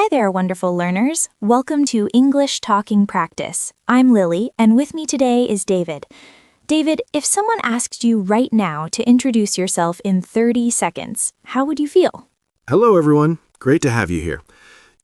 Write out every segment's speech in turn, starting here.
Hi there, wonderful learners. Welcome to English Talking Practice. I'm Lily, and with me today is David. David, if someone asked you right now to introduce yourself in 30 seconds, how would you feel? Hello, everyone. Great to have you here.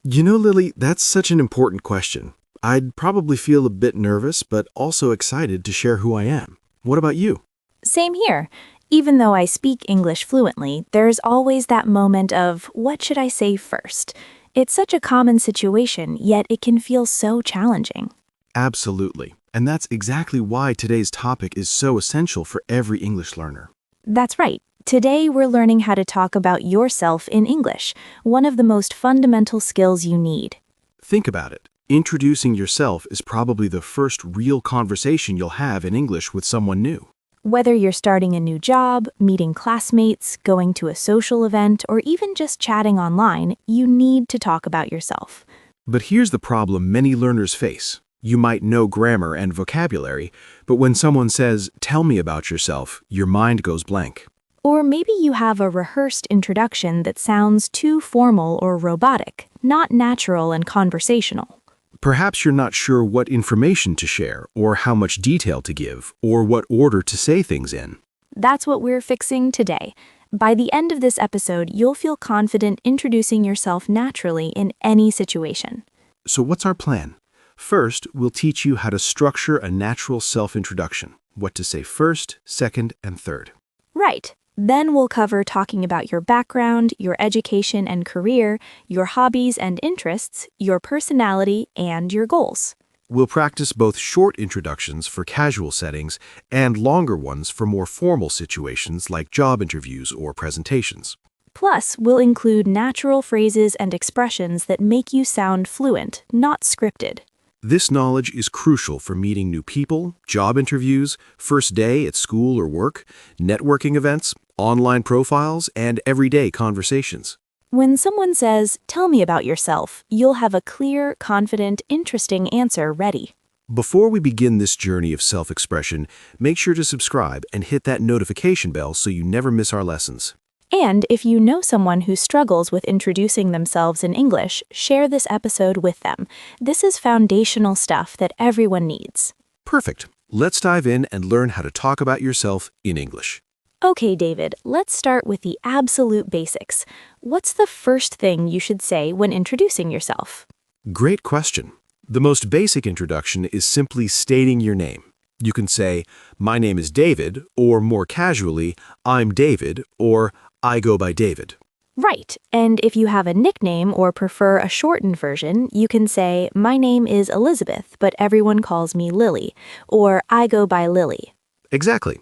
You know, Lily, that's such an important question. I'd probably feel a bit nervous, but also excited to share who I am. What about you? Same here. Even though I speak English fluently, there's always that moment of, what should I say first? It's such a common situation, yet it can feel so challenging. Absolutely. And that's exactly why today's topic is so essential for every English learner. That's right. Today we're learning how to talk about yourself in English, one of the most fundamental skills you need. Think about it. Introducing yourself is probably the first real conversation you'll have in English with someone new. Whether you're starting a new job, meeting classmates, going to a social event, or even just chatting online, you need to talk about yourself. But here's the problem many learners face. You might know grammar and vocabulary, but when someone says, "Tell me about yourself," your mind goes blank. Or maybe you have a rehearsed introduction that sounds too formal or robotic, not natural and conversational. Perhaps you're not sure what information to share, or how much detail to give, or what order to say things in. That's what we're fixing today. By the end of this episode, you'll feel confident introducing yourself naturally in any situation. So what's our plan? First, we'll teach you how to structure a natural self-introduction, what to say first, second, and third. Right. Then we'll cover talking about your background, your education and career, your hobbies and interests, your personality, and your goals. We'll practice both short introductions for casual settings and longer ones for more formal situations like job interviews or presentations. Plus, we'll include natural phrases and expressions that make you sound fluent, not scripted. This knowledge is crucial for meeting new people, job interviews, first day at school or work, networking events, online profiles, and everyday conversations. When someone says, "Tell me about yourself," you'll have a clear, confident, interesting answer ready. Before we begin this journey of self-expression, make sure to subscribe and hit that notification bell so you never miss our lessons. And if you know someone who struggles with introducing themselves in English, share this episode with them. This is foundational stuff that everyone needs. Perfect. Let's dive in and learn how to talk about yourself in English. Okay, David, let's start with the absolute basics. What's the first thing you should say when introducing yourself? Great question. The most basic introduction is simply stating your name. You can say, "My name is David," or more casually, "I'm David," or "I go by David." Right, and if you have a nickname or prefer a shortened version, you can say, "My name is Elizabeth, but everyone calls me Lily," or "I go by Lily." Exactly.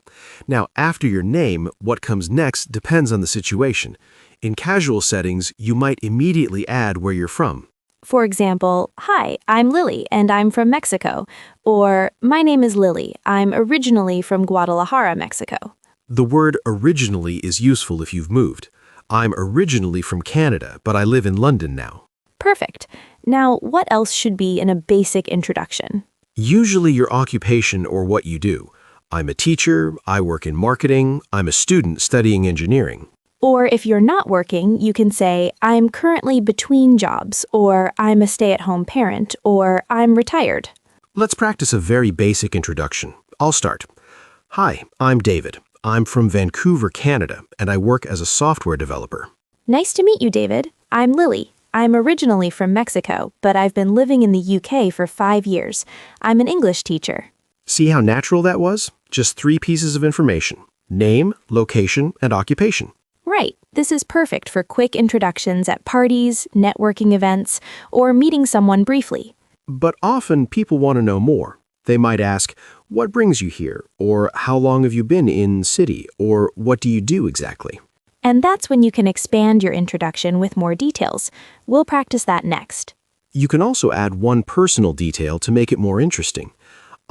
Now, after your name, what comes next depends on the situation. In casual settings, you might immediately add where you're from. For example, "Hi, I'm Lily, and I'm from Mexico," or "My name is Lily, I'm originally from Guadalajara, Mexico." The word originally is useful if you've moved. I'm originally from Canada, but I live in London now. Perfect. Now, what else should be in a basic introduction? Usually your occupation or what you do. I'm a teacher, I work in marketing, I'm a student studying engineering. Or if you're not working, you can say, "I'm currently between jobs," or "I'm a stay-at-home parent," or "I'm retired." Let's practice a very basic introduction. I'll start. Hi, I'm David. I'm from Vancouver, Canada, and I work as a software developer. Nice to meet you, David. I'm Lily. I'm originally from Mexico, but I've been living in the UK for 5 years. I'm an English teacher. See how natural that was? Just 3 pieces of information: name, location, and occupation. Right. This is perfect for quick introductions at parties, networking events, or meeting someone briefly. But often people want to know more. They might ask, "What brings you here?" or "How long have you been in city?" or "What do you do exactly?" And that's when you can expand your introduction with more details. We'll practice that next. You can also add one personal detail to make it more interesting.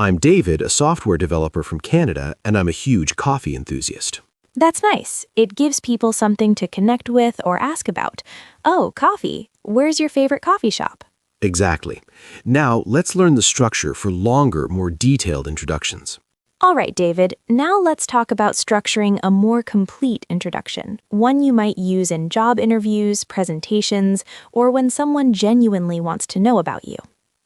I'm David, a software developer from Canada, and I'm a huge coffee enthusiast. That's nice. It gives people something to connect with or ask about. "Oh, coffee. Where's your favorite coffee shop?" Exactly. Now, let's learn the structure for longer, more detailed introductions. All right, David, now let's talk about structuring a more complete introduction, one you might use in job interviews, presentations, or when someone genuinely wants to know about you.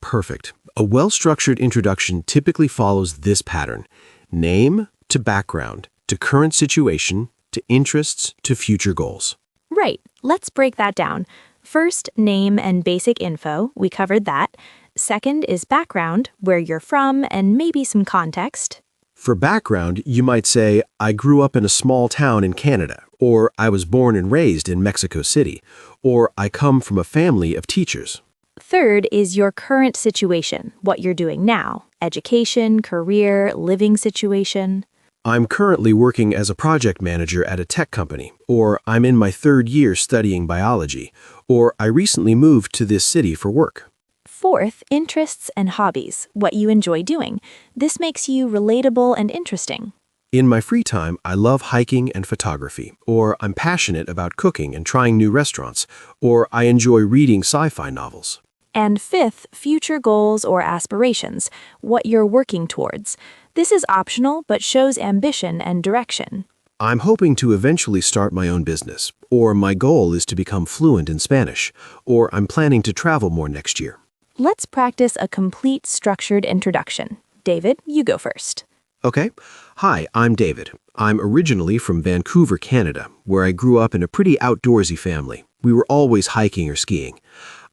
Perfect. A well-structured introduction typically follows this pattern: name to background, to current situation, to interests, to future goals. Right, let's break that down. First, name and basic info, we covered that. Second is background, where you're from and maybe some context. For background, you might say, I grew up in a small town in Canada, or I was born and raised in Mexico City, or I come from a family of teachers. Third is your current situation, what you're doing now, education, career, living situation. I'm currently working as a project manager at a tech company, or I'm in my third year studying biology, or I recently moved to this city for work. Fourth, interests and hobbies, what you enjoy doing. This makes you relatable and interesting. In my free time, I love hiking and photography, or I'm passionate about cooking and trying new restaurants, or I enjoy reading sci-fi novels. And fifth, future goals or aspirations, what you're working towards. This is optional but shows ambition and direction. I'm hoping to eventually start my own business, or my goal is to become fluent in Spanish, or I'm planning to travel more next year. Let's practice a complete structured introduction. David, you go first. Okay. Hi, I'm David. I'm originally from Vancouver, Canada, where I grew up in a pretty outdoorsy family. We were always hiking or skiing.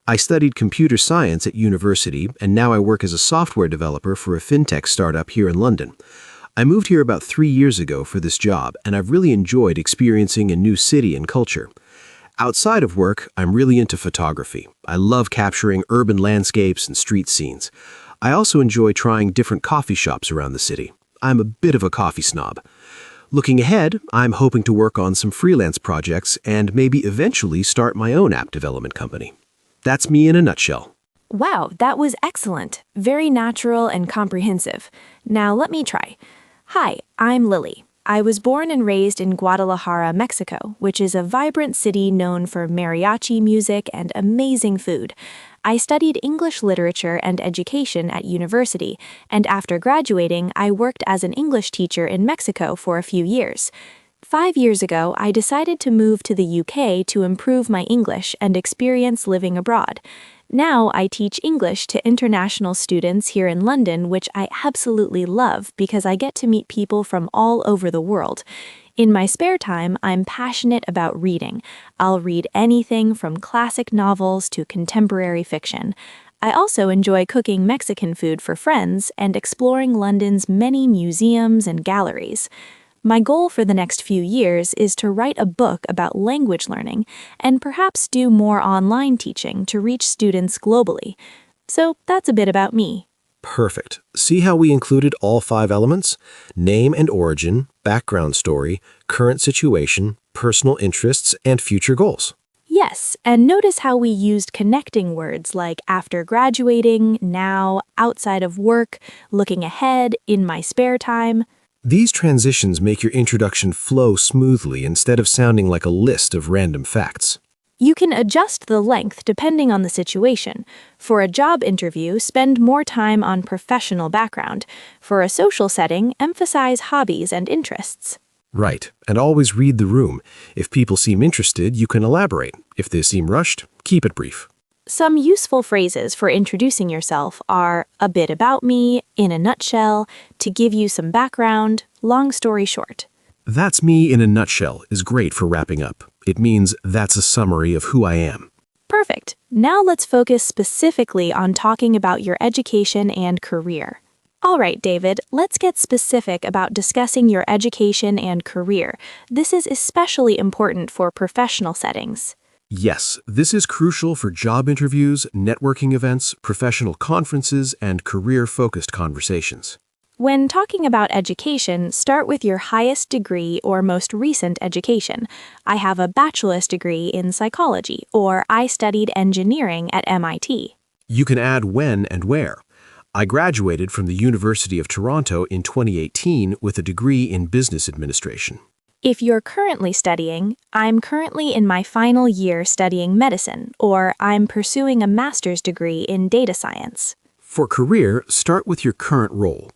I studied computer science at university, and now I work as a software developer for a fintech startup here in London. I moved here about 3 years ago for this job, and I've really enjoyed experiencing a new city and culture. Outside of work, I'm really into photography. I love capturing urban landscapes and street scenes. I also enjoy trying different coffee shops around the city. I'm a bit of a coffee snob. Looking ahead, I'm hoping to work on some freelance projects and maybe eventually start my own app development company. That's me in a nutshell. Wow, that was excellent. Very natural and comprehensive. Now let me try. Hi, I'm Lily. I was born and raised in Guadalajara, Mexico, which is a vibrant city known for mariachi music and amazing food. I studied English literature and education at university, and after graduating, I worked as an English teacher in Mexico for a few years. 5 years ago, I decided to move to the UK to improve my English and experience living abroad. Now I teach English to international students here in London, which I absolutely love because I get to meet people from all over the world. In my spare time, I'm passionate about reading. I'll read anything from classic novels to contemporary fiction. I also enjoy cooking Mexican food for friends and exploring London's many museums and galleries. My goal for the next few years is to write a book about language learning and perhaps do more online teaching to reach students globally. So that's a bit about me. Perfect. See how we included all 5 elements? Name and origin, background story, current situation, personal interests, and future goals. Yes, and notice how we used connecting words like after graduating, now, outside of work, looking ahead, in my spare time. These transitions make your introduction flow smoothly instead of sounding like a list of random facts. You can adjust the length depending on the situation. For a job interview, spend more time on professional background. For a social setting, emphasize hobbies and interests. Right, and always read the room. If people seem interested, you can elaborate. If they seem rushed, keep it brief. Some useful phrases for introducing yourself are a bit about me, in a nutshell, to give you some background, long story short. That's me in a nutshell is great for wrapping up. It means that's a summary of who I am. Perfect. Now let's focus specifically on talking about your education and career. All right, David, let's get specific about discussing your education and career. This is especially important for professional settings. Yes, this is crucial for job interviews, networking events, professional conferences, and career-focused conversations. When talking about education, start with your highest degree or most recent education. I have a bachelor's degree in psychology, or I studied engineering at MIT. You can add when and where. I graduated from the University of Toronto in 2018 with a degree in business administration. If you're currently studying, I'm currently in my final year studying medicine, or I'm pursuing a master's degree in data science. For career, start with your current role.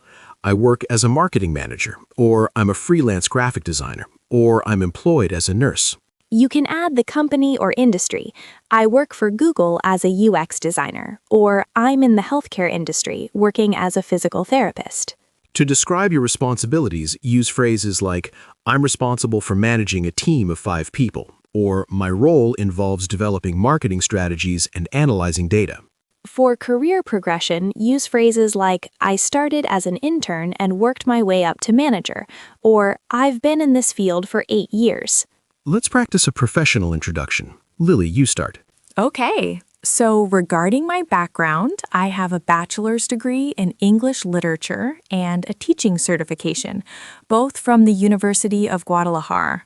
I work as a marketing manager, or I'm a freelance graphic designer, or I'm employed as a nurse. You can add the company or industry. I work for Google as a UX designer, or I'm in the healthcare industry working as a physical therapist. To describe your responsibilities, use phrases like, I'm responsible for managing a team of 5 people, or my role involves developing marketing strategies and analyzing data. For career progression, use phrases like, I started as an intern and worked my way up to manager, or I've been in this field for 8 years. Let's practice a professional introduction. Lily, you start. Okay, so regarding my background, I have a bachelor's degree in English literature and a teaching certification, both from the University of Guadalajara.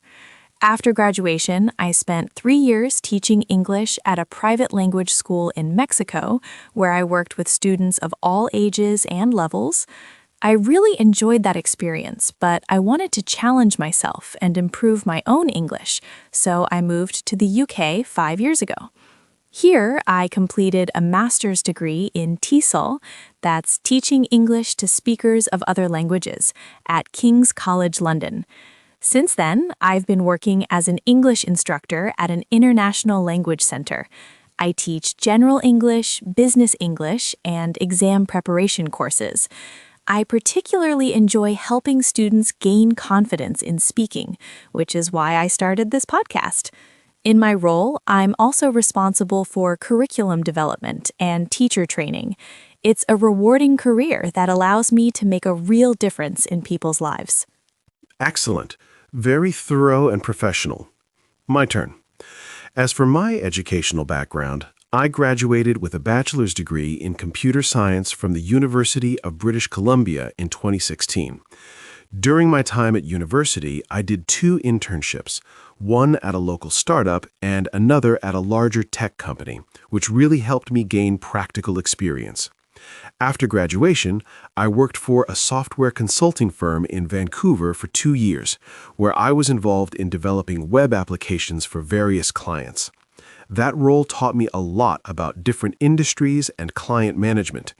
After graduation, I spent 3 years teaching English at a private language school in Mexico, where I worked with students of all ages and levels. I really enjoyed that experience, but I wanted to challenge myself and improve my own English, so I moved to the UK 5 years ago. Here, I completed a master's degree in TESOL, that's Teaching English to Speakers of Other Languages, at King's College London. Since then, I've been working as an English instructor at an international language center. I teach general English, business English, and exam preparation courses. I particularly enjoy helping students gain confidence in speaking, which is why I started this podcast. In my role, I'm also responsible for curriculum development and teacher training. It's a rewarding career that allows me to make a real difference in people's lives. Excellent. Very thorough and professional. My turn. As for my educational background, I graduated with a bachelor's degree in computer science from the University of British Columbia in 2016. During my time at university, I did 2 internships, one at a local startup and another at a larger tech company, which really helped me gain practical experience. After graduation, I worked for a software consulting firm in Vancouver for 2 years, where I was involved in developing web applications for various clients. That role taught me a lot about different industries and client management.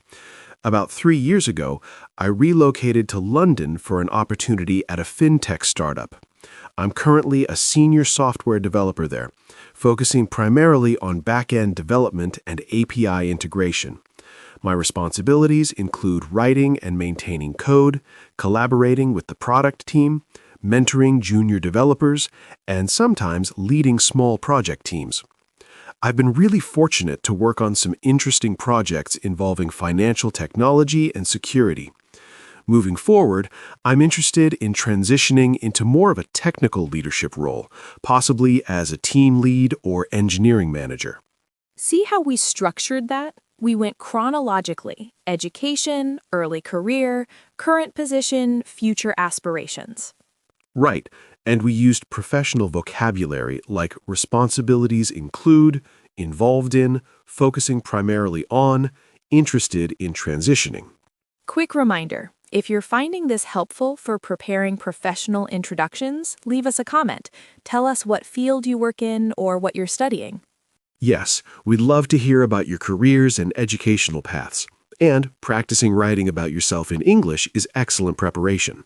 About 3 years ago, I relocated to London for an opportunity at a fintech startup. I'm currently a senior software developer there, focusing primarily on back-end development and API integration. My responsibilities include writing and maintaining code, collaborating with the product team, mentoring junior developers, and sometimes leading small project teams. I've been really fortunate to work on some interesting projects involving financial technology and security. Moving forward, I'm interested in transitioning into more of a technical leadership role, possibly as a team lead or engineering manager. See how we structured that? We went chronologically: education, early career, current position, future aspirations. Right, and we used professional vocabulary like responsibilities include, involved in, focusing primarily on, interested in transitioning. Quick reminder, if you're finding this helpful for preparing professional introductions, leave us a comment. Tell us what field you work in or what you're studying. Yes, we'd love to hear about your careers and educational paths. And practicing writing about yourself in English is excellent preparation.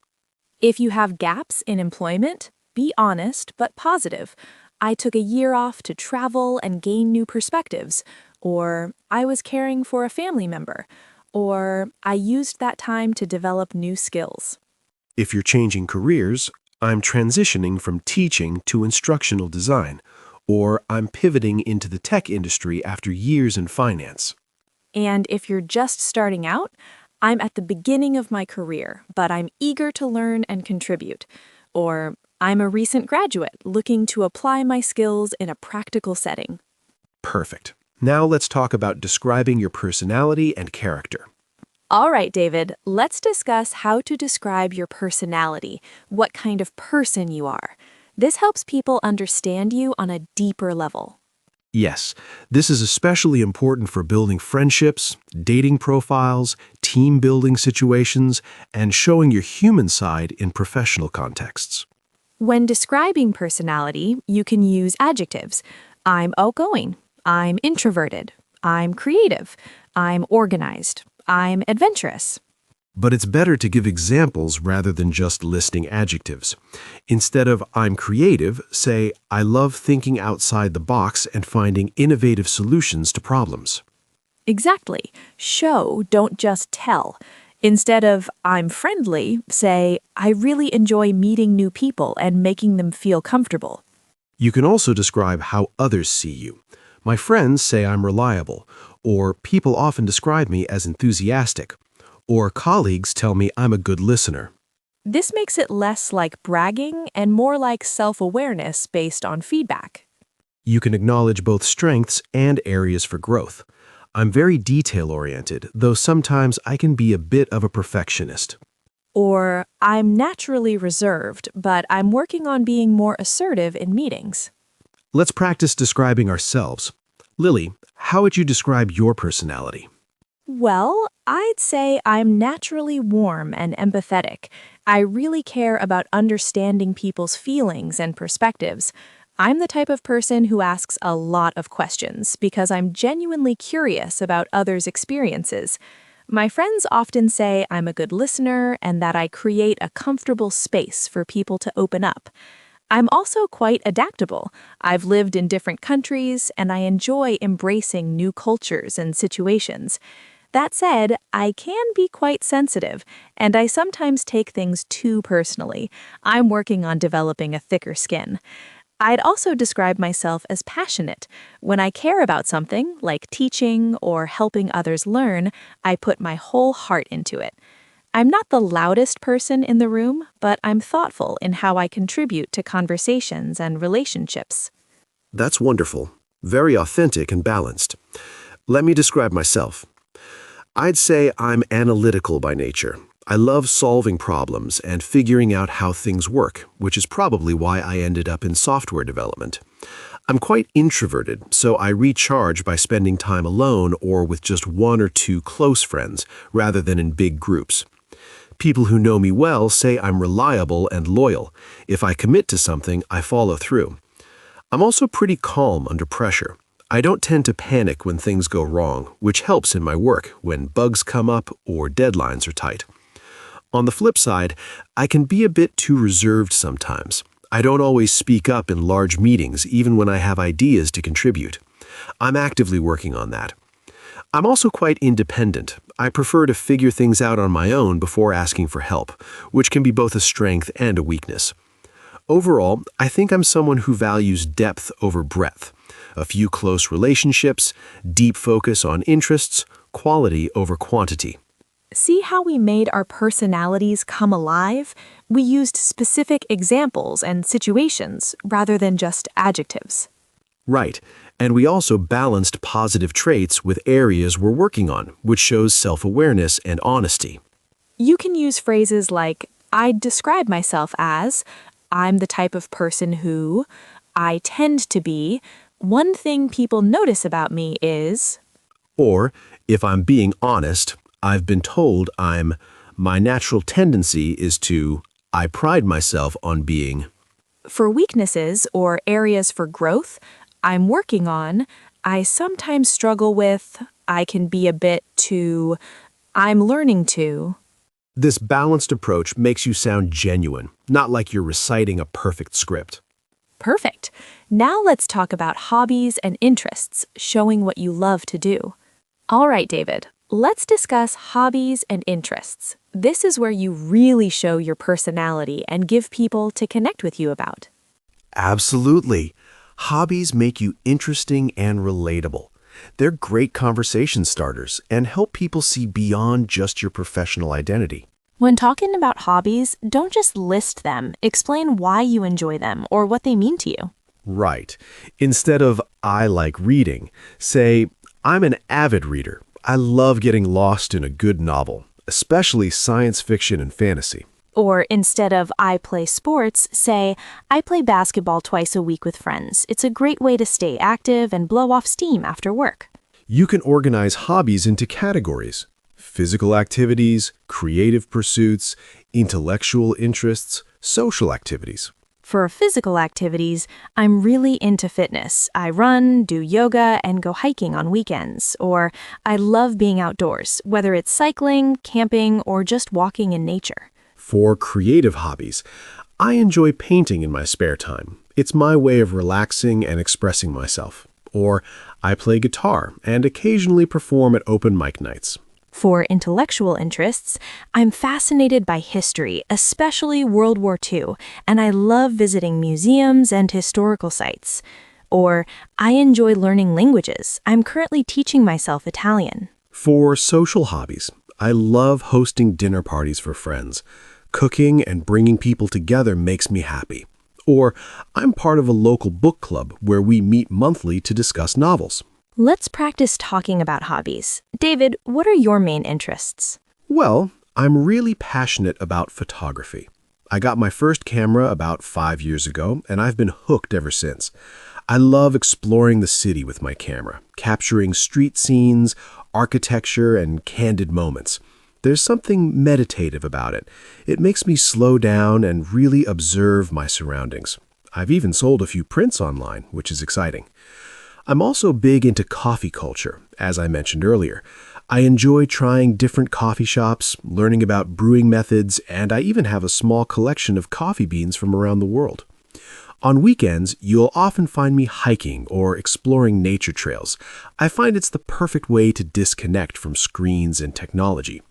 If you have gaps in employment, be honest but positive. I took a year off to travel and gain new perspectives, or I was caring for a family member, or I used that time to develop new skills. If you're changing careers, I'm transitioning from teaching to instructional design, or I'm pivoting into the tech industry after years in finance. And if you're just starting out, I'm at the beginning of my career, but I'm eager to learn and contribute. Or I'm a recent graduate looking to apply my skills in a practical setting. Perfect. Now let's talk about describing your personality and character. All right, David, let's discuss how to describe your personality, what kind of person you are. This helps people understand you on a deeper level. Yes, this is especially important for building friendships, dating profiles, team building situations, and showing your human side in professional contexts. When describing personality, you can use adjectives. I'm outgoing. I'm introverted. I'm creative. I'm organized. I'm adventurous. But it's better to give examples rather than just listing adjectives. Instead of I'm creative, say I love thinking outside the box and finding innovative solutions to problems. Exactly. Show, don't just tell. Instead of I'm friendly, say I really enjoy meeting new people and making them feel comfortable. You can also describe how others see you. My friends say I'm reliable, or people often describe me as enthusiastic, or colleagues tell me I'm a good listener. This makes it less like bragging and more like self-awareness based on feedback. You can acknowledge both strengths and areas for growth. I'm very detail-oriented, though sometimes I can be a bit of a perfectionist. Or I'm naturally reserved, but I'm working on being more assertive in meetings. Let's practice describing ourselves. Lily, how would you describe your personality? Well, I'd say I'm naturally warm and empathetic. I really care about understanding people's feelings and perspectives. I'm the type of person who asks a lot of questions because I'm genuinely curious about others' experiences. My friends often say I'm a good listener and that I create a comfortable space for people to open up. I'm also quite adaptable. I've lived in different countries and I enjoy embracing new cultures and situations. That said, I can be quite sensitive, and I sometimes take things too personally. I'm working on developing a thicker skin. I'd also describe myself as passionate. When I care about something, like teaching or helping others learn, I put my whole heart into it. I'm not the loudest person in the room, but I'm thoughtful in how I contribute to conversations and relationships. That's wonderful. Very authentic and balanced. Let me describe myself. I'd say I'm analytical by nature. I love solving problems and figuring out how things work, which is probably why I ended up in software development. I'm quite introverted, so I recharge by spending time alone or with just one or two close friends, rather than in big groups. People who know me well say I'm reliable and loyal. If I commit to something, I follow through. I'm also pretty calm under pressure. I don't tend to panic when things go wrong, which helps in my work when bugs come up or deadlines are tight. On the flip side, I can be a bit too reserved sometimes. I don't always speak up in large meetings, even when I have ideas to contribute. I'm actively working on that. I'm also quite independent. I prefer to figure things out on my own before asking for help, which can be both a strength and a weakness. Overall, I think I'm someone who values depth over breadth. A few close relationships, deep focus on interests, quality over quantity. See how we made our personalities come alive? We used specific examples and situations rather than just adjectives. Right, and we also balanced positive traits with areas we're working on, which shows self-awareness and honesty. You can use phrases like, I describe myself as, I'm the type of person who, I tend to be, one thing people notice about me is... Or, if I'm being honest, I've been told my natural tendency is to, I pride myself on being. For weaknesses or areas for growth, I'm working on, I sometimes struggle with, I can be a bit too, I'm learning to. This balanced approach makes you sound genuine, not like you're reciting a perfect script. Perfect. Now let's talk about hobbies and interests, showing what you love to do. All right, David, let's discuss hobbies and interests. This is where you really show your personality and give people to connect with you about. Absolutely. Hobbies make you interesting and relatable. They're great conversation starters and help people see beyond just your professional identity. When talking about hobbies, don't just list them. Explain why you enjoy them or what they mean to you. Right. Instead of I like reading, say I'm an avid reader. I love getting lost in a good novel, especially science fiction and fantasy. Or instead of I play sports, say I play basketball twice a week with friends. It's a great way to stay active and blow off steam after work. You can organize hobbies into categories: physical activities, creative pursuits, intellectual interests, social activities. For physical activities, I'm really into fitness. I run, do yoga, and go hiking on weekends. Or I love being outdoors, whether it's cycling, camping, or just walking in nature. For creative hobbies, I enjoy painting in my spare time. It's my way of relaxing and expressing myself. Or I play guitar and occasionally perform at open mic nights. For intellectual interests, I'm fascinated by history, especially World War II, and I love visiting museums and historical sites. Or I enjoy learning languages. I'm currently teaching myself Italian. For social hobbies, I love hosting dinner parties for friends. Cooking and bringing people together makes me happy. Or I'm part of a local book club where we meet monthly to discuss novels. Let's practice talking about hobbies. David, what are your main interests? Well, I'm really passionate about photography. I got my first camera about 5 years ago, and I've been hooked ever since. I love exploring the city with my camera, capturing street scenes, architecture, and candid moments. There's something meditative about it. It makes me slow down and really observe my surroundings. I've even sold a few prints online, which is exciting. I'm also big into coffee culture, as I mentioned earlier. I enjoy trying different coffee shops, learning about brewing methods, and I even have a small collection of coffee beans from around the world. On weekends, you'll often find me hiking or exploring nature trails. I find it's the perfect way to disconnect from screens and technology.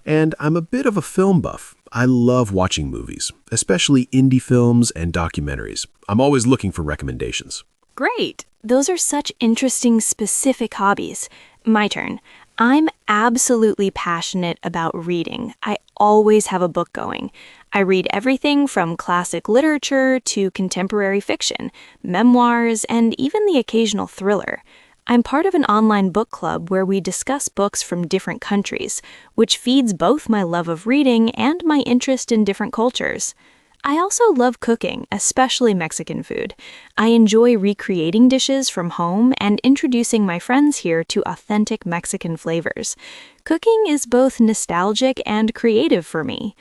And I'm a bit of a film buff. I love watching movies, especially indie films and documentaries. I'm always looking for recommendations. Great! Those are such interesting, specific hobbies. My turn. I'm absolutely passionate about reading. I always have a book going. I read everything from classic literature to contemporary fiction, memoirs, and even the occasional thriller. I'm part of an online book club where we discuss books from different countries, which feeds both my love of reading and my interest in different cultures. I also love cooking, especially Mexican food. I enjoy recreating dishes from home and introducing my friends here to authentic Mexican flavors. Cooking is both nostalgic and creative for me.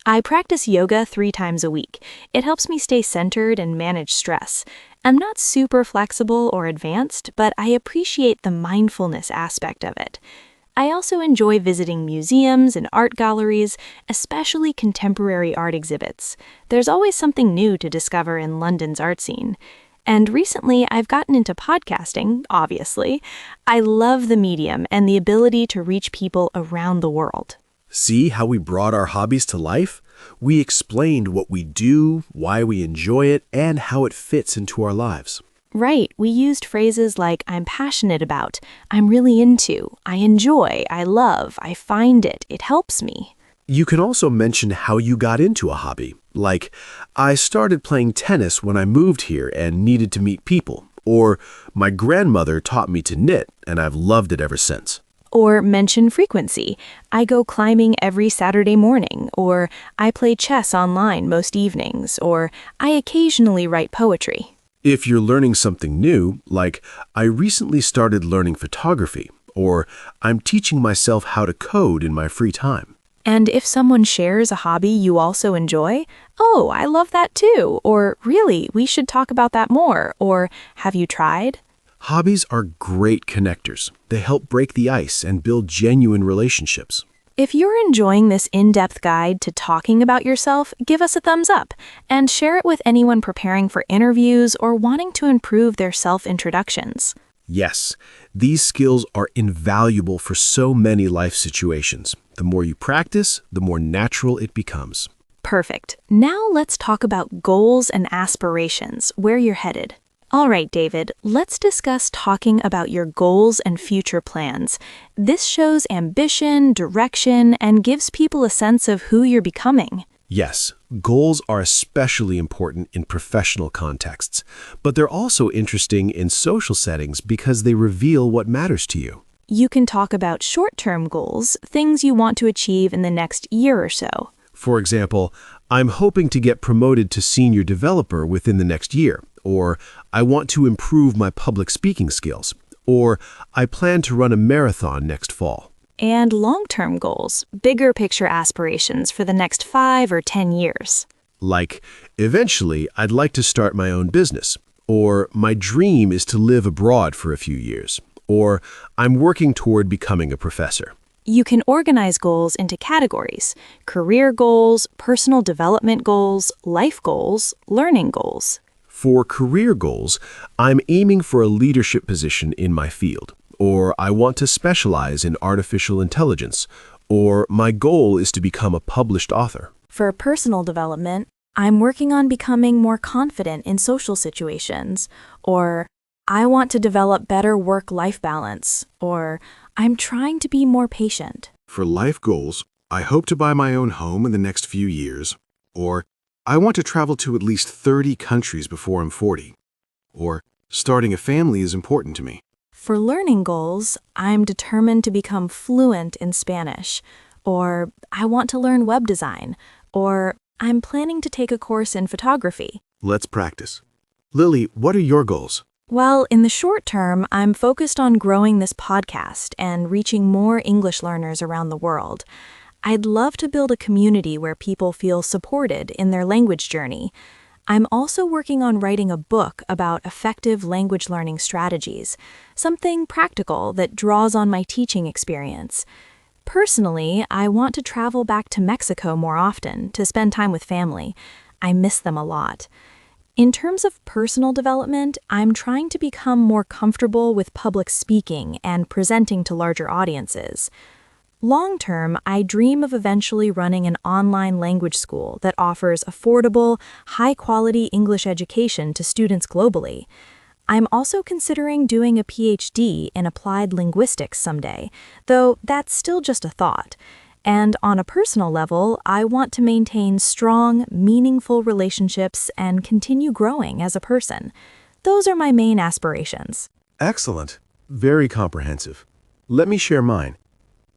I practice yoga 3 times a week. It helps me stay centered and manage stress. I'm not super flexible or advanced, but I appreciate the mindfulness aspect of it. I also enjoy visiting museums and art galleries, especially contemporary art exhibits. There's always something new to discover in London's art scene. And recently, I've gotten into podcasting, obviously. I love the medium and the ability to reach people around the world. See how we brought our hobbies to life? We explained what we do, why we enjoy it, and how it fits into our lives. Right, we used phrases like I'm passionate about, I'm really into, I enjoy, I love, I find it, it helps me. You can also mention how you got into a hobby, like, I started playing tennis when I moved here and needed to meet people, or my grandmother taught me to knit and I've loved it ever since. Or mention frequency. I go climbing every Saturday morning, or I play chess online most evenings, or I occasionally write poetry. If you're learning something new, like I recently started learning photography, or I'm teaching myself how to code in my free time. And if someone shares a hobby you also enjoy, oh, I love that too, or really, we should talk about that more, or have you tried? Hobbies are great connectors. They help break the ice and build genuine relationships. If you're enjoying this in-depth guide to talking about yourself, give us a thumbs up and share it with anyone preparing for interviews or wanting to improve their self-introductions. Yes, these skills are invaluable for so many life situations. The more you practice, the more natural it becomes. Perfect. Now let's talk about goals and aspirations, where you're headed. All right, David, let's discuss talking about your goals and future plans. This shows ambition, direction, and gives people a sense of who you're becoming. Yes, goals are especially important in professional contexts, but they're also interesting in social settings because they reveal what matters to you. You can talk about short-term goals, things you want to achieve in the next year or so. For example, I'm hoping to get promoted to senior developer within the next year. Or I want to improve my public speaking skills, or I plan to run a marathon next fall. And long-term goals, bigger picture aspirations for the next 5 or 10 years. Like, eventually, I'd like to start my own business. Or, my dream is to live abroad for a few years. Or, I'm working toward becoming a professor. You can organize goals into categories: career goals, personal development goals, life goals, learning goals. For career goals, I'm aiming for a leadership position in my field. Or, I want to specialize in artificial intelligence. Or, my goal is to become a published author. For personal development, I'm working on becoming more confident in social situations. Or, I want to develop better work-life balance. Or, I'm trying to be more patient. For life goals, I hope to buy my own home in the next few years. Or, I want to travel to at least 30 countries before I'm 40. Or, starting a family is important to me. For learning goals, I'm determined to become fluent in Spanish. Or, I want to learn web design. Or, I'm planning to take a course in photography. Let's practice. Lily, what are your goals? Well, in the short term, I'm focused on growing this podcast and reaching more English learners around the world. I'd love to build a community where people feel supported in their language journey. I'm also working on writing a book about effective language learning strategies, something practical that draws on my teaching experience. Personally, I want to travel back to Mexico more often to spend time with family. I miss them a lot. In terms of personal development, I'm trying to become more comfortable with public speaking and presenting to larger audiences. Long-term, I dream of eventually running an online language school that offers affordable, high-quality English education to students globally. I'm also considering doing a PhD in applied linguistics someday, though that's still just a thought. And on a personal level, I want to maintain strong, meaningful relationships and continue growing as a person. Those are my main aspirations. Excellent. Very comprehensive. Let me share mine.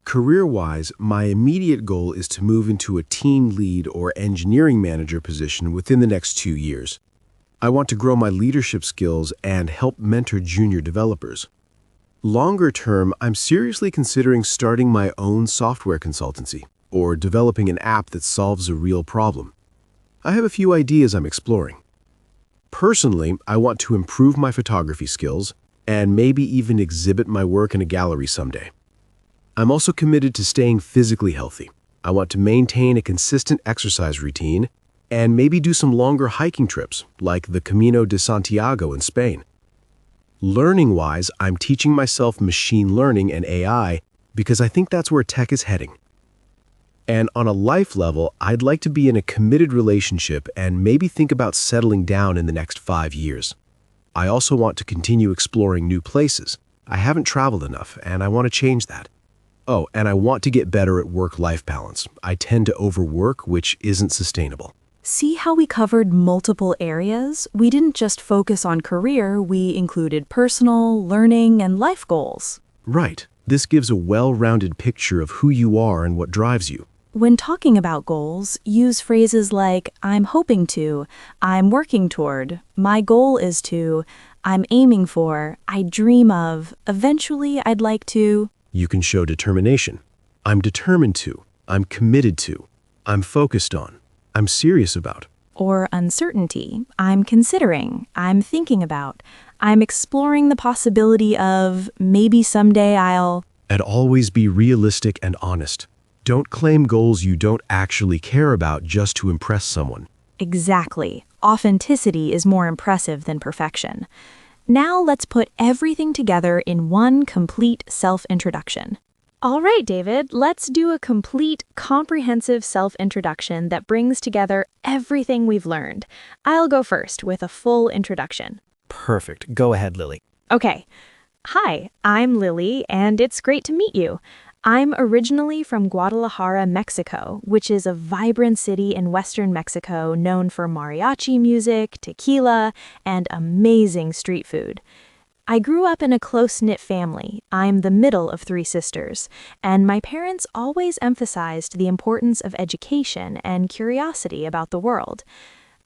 Career-wise, my immediate goal is to move into a team lead or engineering manager position within the next 2 years. I want to grow my leadership skills and help mentor junior developers. Longer term, I'm seriously considering starting my own software consultancy or developing an app that solves a real problem. I have a few ideas I'm exploring. Personally, I want to improve my photography skills and maybe even exhibit my work in a gallery someday. I'm also committed to staying physically healthy. I want to maintain a consistent exercise routine and maybe do some longer hiking trips, like the Camino de Santiago in Spain. Learning-wise, I'm teaching myself machine learning and AI because I think that's where tech is heading. And on a life level, I'd like to be in a committed relationship and maybe think about settling down in the next 5 years. I also want to continue exploring new places. I haven't traveled enough, and I want to change that. Oh, and I want to get better at work-life balance. I tend to overwork, which isn't sustainable. See how we covered multiple areas? We didn't just focus on career, we included personal, learning, and life goals. Right. This gives a well-rounded picture of who you are and what drives you. When talking about goals, use phrases like, I'm hoping to, I'm working toward, my goal is to, I'm aiming for, I dream of, eventually I'd like to. You can show determination. I'm determined to. I'm committed to. I'm focused on. I'm serious about. Or uncertainty, I'm considering, I'm thinking about, I'm exploring the possibility of, maybe someday I'll. And always be realistic and honest. Don't claim goals you don't actually care about just to impress someone. Exactly. Authenticity is more impressive than perfection. Now let's put everything together in one complete self-introduction. All right, David, let's do a complete, comprehensive self-introduction that brings together everything we've learned. I'll go first with a full introduction. Perfect. Go ahead, Lily. Okay. Hi, I'm Lily, and it's great to meet you. I'm originally from Guadalajara, Mexico, which is a vibrant city in western Mexico known for mariachi music, tequila, and amazing street food. I grew up in a close-knit family. I'm the middle of 3 sisters, and my parents always emphasized the importance of education and curiosity about the world.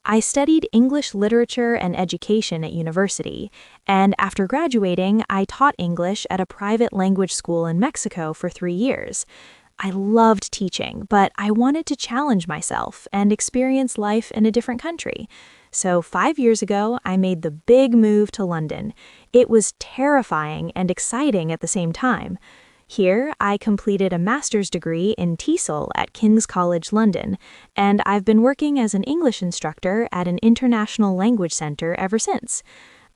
I studied English literature and education at university, and after graduating, I taught English at a private language school in Mexico for 3 years. I loved teaching, but I wanted to challenge myself and experience life in a different country. So 5 years ago, I made the big move to London. It was terrifying and exciting at the same time. Here, I completed a master's degree in TESOL at King's College London, and I've been working as an English instructor at an international language center ever since.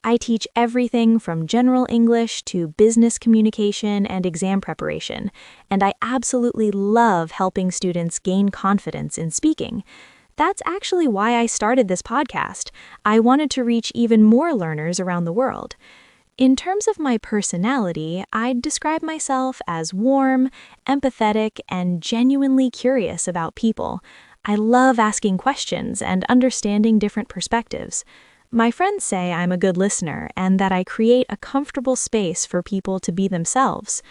I teach everything from general English to business communication and exam preparation, and I absolutely love helping students gain confidence in speaking. That's actually why I started this podcast. I wanted to reach even more learners around the world. In terms of my personality, I'd describe myself as warm, empathetic, and genuinely curious about people. I love asking questions and understanding different perspectives. My friends say I'm a good listener and that I create a comfortable space for people to be themselves.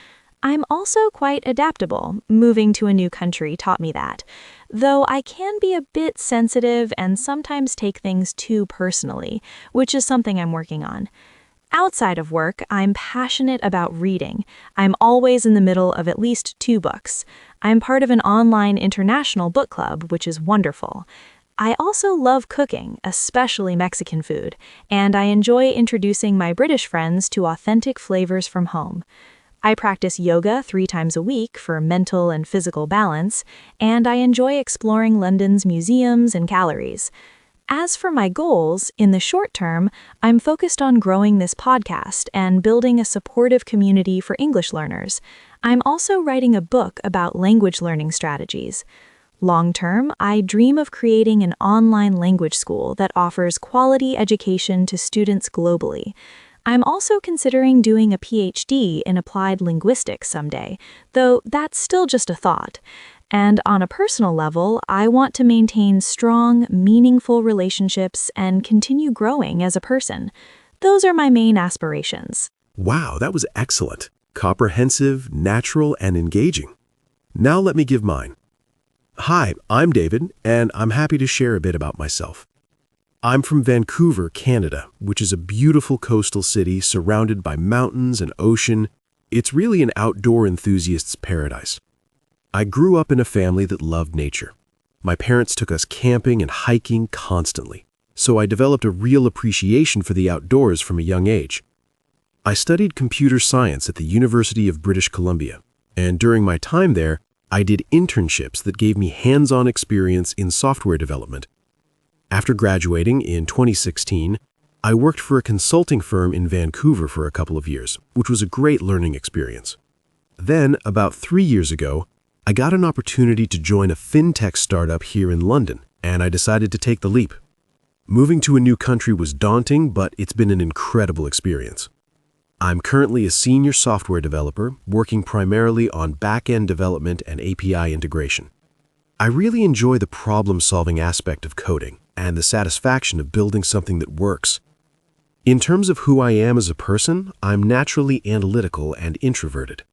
I'm also quite adaptable. Moving to a new country taught me that, though I can be a bit sensitive and sometimes take things too personally, which is something I'm working on. Outside of work, I'm passionate about reading. I'm always in the middle of at least 2 books. I'm part of an online international book club, which is wonderful. I also love cooking, especially Mexican food, and I enjoy introducing my British friends to authentic flavors from home. I practice yoga 3 times a week for mental and physical balance, and I enjoy exploring London's museums and galleries. As for my goals, in the short term, I'm focused on growing this podcast and building a supportive community for English learners. I'm also writing a book about language learning strategies. Long term, I dream of creating an online language school that offers quality education to students globally. I'm also considering doing a PhD in applied linguistics someday, though that's still just a thought. And on a personal level, I want to maintain strong, meaningful relationships and continue growing as a person. Those are my main aspirations. Wow, that was excellent. Comprehensive, natural, and engaging. Now let me give mine. Hi, I'm David, and I'm happy to share a bit about myself. I'm from Vancouver, Canada, which is a beautiful coastal city surrounded by mountains and ocean. It's really an outdoor enthusiast's paradise. I grew up in a family that loved nature. My parents took us camping and hiking constantly, so I developed a real appreciation for the outdoors from a young age. I studied computer science at the University of British Columbia, and during my time there, I did internships that gave me hands-on experience in software development. After graduating in 2016, I worked for a consulting firm in Vancouver for a couple of years, which was a great learning experience. Then, about 3 years ago, I got an opportunity to join a fintech startup here in London, and I decided to take the leap. Moving to a new country was daunting, but it's been an incredible experience. I'm currently a senior software developer, working primarily on back-end development and API integration. I really enjoy the problem-solving aspect of coding and the satisfaction of building something that works. In terms of who I am as a person, I'm naturally analytical and introverted.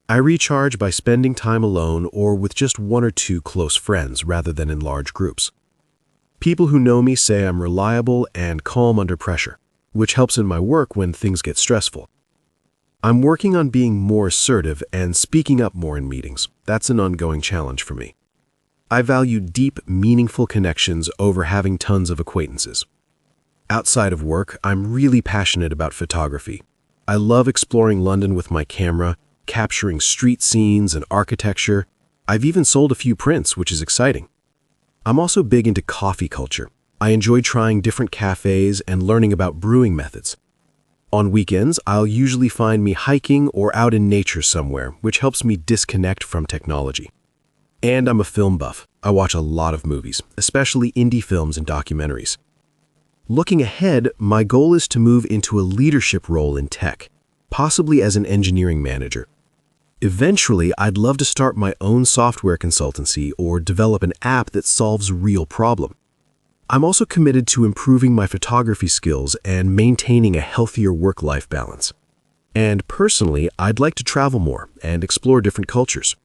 I recharge by spending time alone or with just 1 or 2 close friends rather than in large groups. People who know me say I'm reliable and calm under pressure, which helps in my work when things get stressful. I'm working on being more assertive and speaking up more in meetings. That's an ongoing challenge for me. I value deep, meaningful connections over having tons of acquaintances. Outside of work, I'm really passionate about photography. I love exploring London with my camera, capturing street scenes and architecture. I've even sold a few prints, which is exciting. I'm also big into coffee culture. I enjoy trying different cafes and learning about brewing methods. On weekends, I'll usually find me hiking or out in nature somewhere, which helps me disconnect from technology. And I'm a film buff. I watch a lot of movies, especially indie films and documentaries. Looking ahead, my goal is to move into a leadership role in tech, possibly as an engineering manager. Eventually, I'd love to start my own software consultancy or develop an app that solves a real problem. I'm also committed to improving my photography skills and maintaining a healthier work-life balance. And personally, I'd like to travel more and explore different cultures.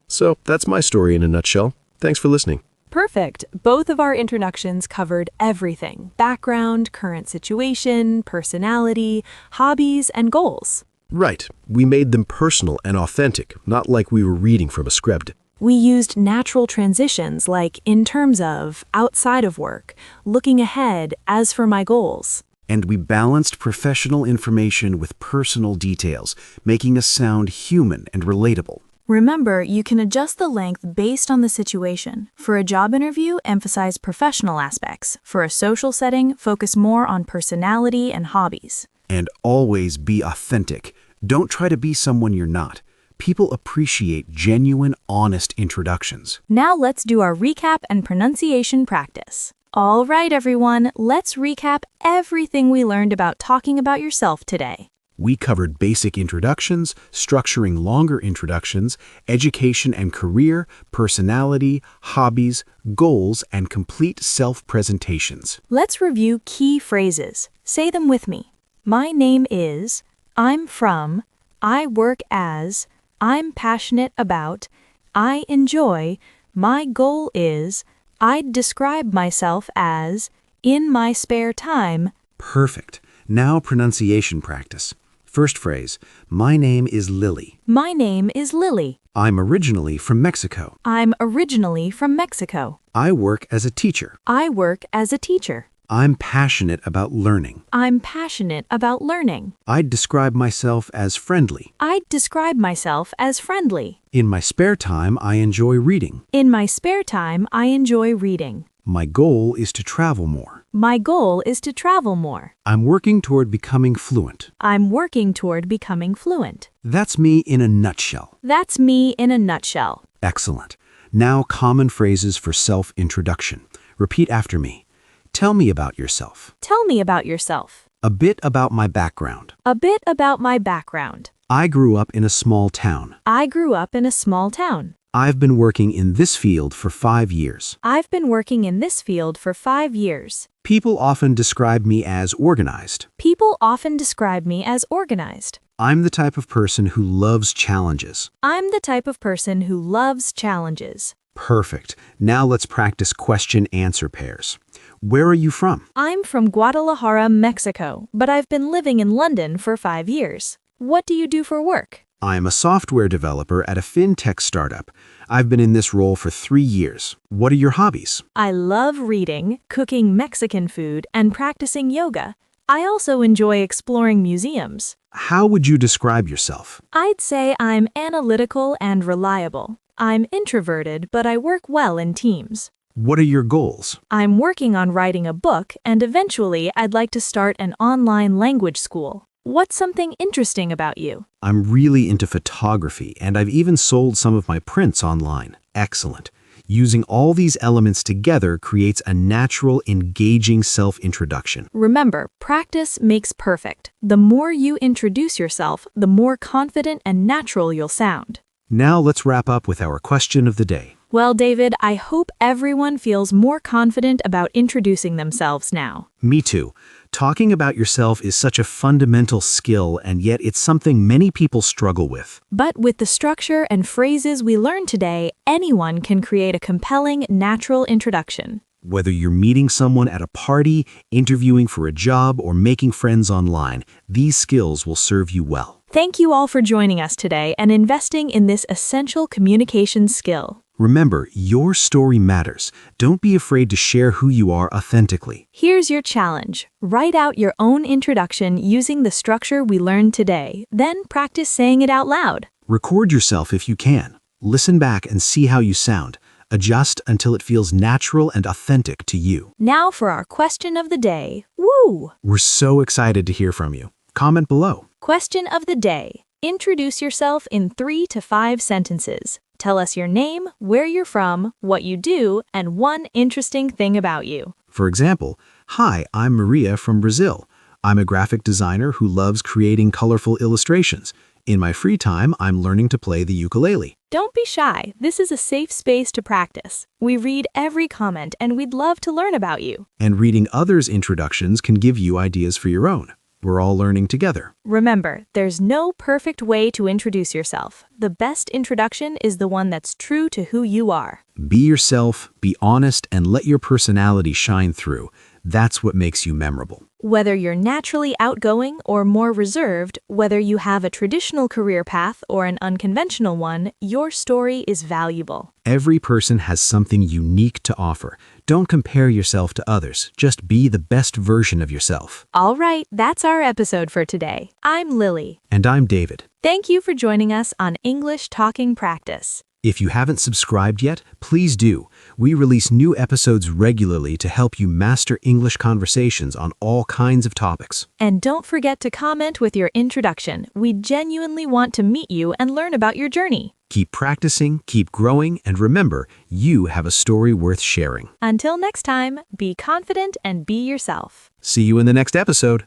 So that's my story in a nutshell. Thanks for listening. Perfect. Both of our introductions covered everything: background, current situation, personality, hobbies, and goals. Right. We made them personal and authentic, not like we were reading from a script. We used natural transitions like in terms of, outside of work, looking ahead, as for my goals. And we balanced professional information with personal details, making us sound human and relatable. Remember, you can adjust the length based on the situation. For a job interview, emphasize professional aspects. For a social setting, focus more on personality and hobbies. And always be authentic. Don't try to be someone you're not. People appreciate genuine, honest introductions. Now let's do our recap and pronunciation practice. All right, everyone, let's recap everything we learned about talking about yourself today. We covered basic introductions, structuring longer introductions, education and career, personality, hobbies, goals, and complete self-presentations. Let's review key phrases. Say them with me. My name is, I'm from, I work as, I'm passionate about, I enjoy, my goal is, I'd describe myself as, in my spare time. Perfect. Now pronunciation practice. First phrase, my name is Lily. My name is Lily. I'm originally from Mexico. I'm originally from Mexico. I work as a teacher. I work as a teacher. I'm passionate about learning. I'm passionate about learning. I'd describe myself as friendly. I'd describe myself as friendly. In my spare time, I enjoy reading. In my spare time, I enjoy reading. My goal is to travel more. My goal is to travel more. I'm working toward becoming fluent. I'm working toward becoming fluent. That's me in a nutshell. That's me in a nutshell. Excellent. Now common phrases for self-introduction. Repeat after me. Tell me about yourself. Tell me about yourself. A bit about my background. A bit about my background. I grew up in a small town. I grew up in a small town. I've been working in this field for 5 years. I've been working in this field for 5 years. People often describe me as organized. People often describe me as organized. I'm the type of person who loves challenges. I'm the type of person who loves challenges. Perfect. Now let's practice question-answer pairs. Where are you from? I'm from Guadalajara, Mexico, but I've been living in London for 5 years. What do you do for work? I'm a software developer at a fintech startup. I've been in this role for 3 years. What are your hobbies? I love reading, cooking Mexican food, and practicing yoga. I also enjoy exploring museums. How would you describe yourself? I'd say I'm analytical and reliable. I'm introverted, but I work well in teams. What are your goals? I'm working on writing a book, and eventually I'd like to start an online language school. What's something interesting about you? I'm really into photography, and I've even sold some of my prints online. Excellent. Using all these elements together creates a natural, engaging self-introduction. Remember, practice makes perfect. The more you introduce yourself, the more confident and natural you'll sound. Now let's wrap up with our question of the day. Well, David, I hope everyone feels more confident about introducing themselves now. Me too. Talking about yourself is such a fundamental skill, and yet it's something many people struggle with. But with the structure and phrases we learned today, anyone can create a compelling, natural introduction. Whether you're meeting someone at a party, interviewing for a job, or making friends online, these skills will serve you well. Thank you all for joining us today and investing in this essential communication skill. Remember, your story matters. Don't be afraid to share who you are authentically. Here's your challenge. Write out your own introduction using the structure we learned today, then practice saying it out loud. Record yourself if you can. Listen back and see how you sound. Adjust until it feels natural and authentic to you. Now for our question of the day. Woo! We're so excited to hear from you. Comment below. Question of the day. Introduce yourself in 3 to 5 sentences. Tell us your name, where you're from, what you do, and one interesting thing about you. For example, hi, I'm Maria from Brazil. I'm a graphic designer who loves creating colorful illustrations. In my free time, I'm learning to play the ukulele. Don't be shy. This is a safe space to practice. We read every comment and we'd love to learn about you. And reading others' introductions can give you ideas for your own. We're all learning together. Remember, there's no perfect way to introduce yourself. The best introduction is the one that's true to who you are. Be yourself, be honest, and let your personality shine through. That's what makes you memorable. Whether you're naturally outgoing or more reserved, whether you have a traditional career path or an unconventional one, your story is valuable. Every person has something unique to offer. Don't compare yourself to others. Just be the best version of yourself. All right, that's our episode for today. I'm Lily. And I'm David. Thank you for joining us on English Talking Practice. If you haven't subscribed yet, please do. We release new episodes regularly to help you master English conversations on all kinds of topics. And don't forget to comment with your introduction. We genuinely want to meet you and learn about your journey. Keep practicing, keep growing, and remember, you have a story worth sharing. Until next time, be confident and be yourself. See you in the next episode.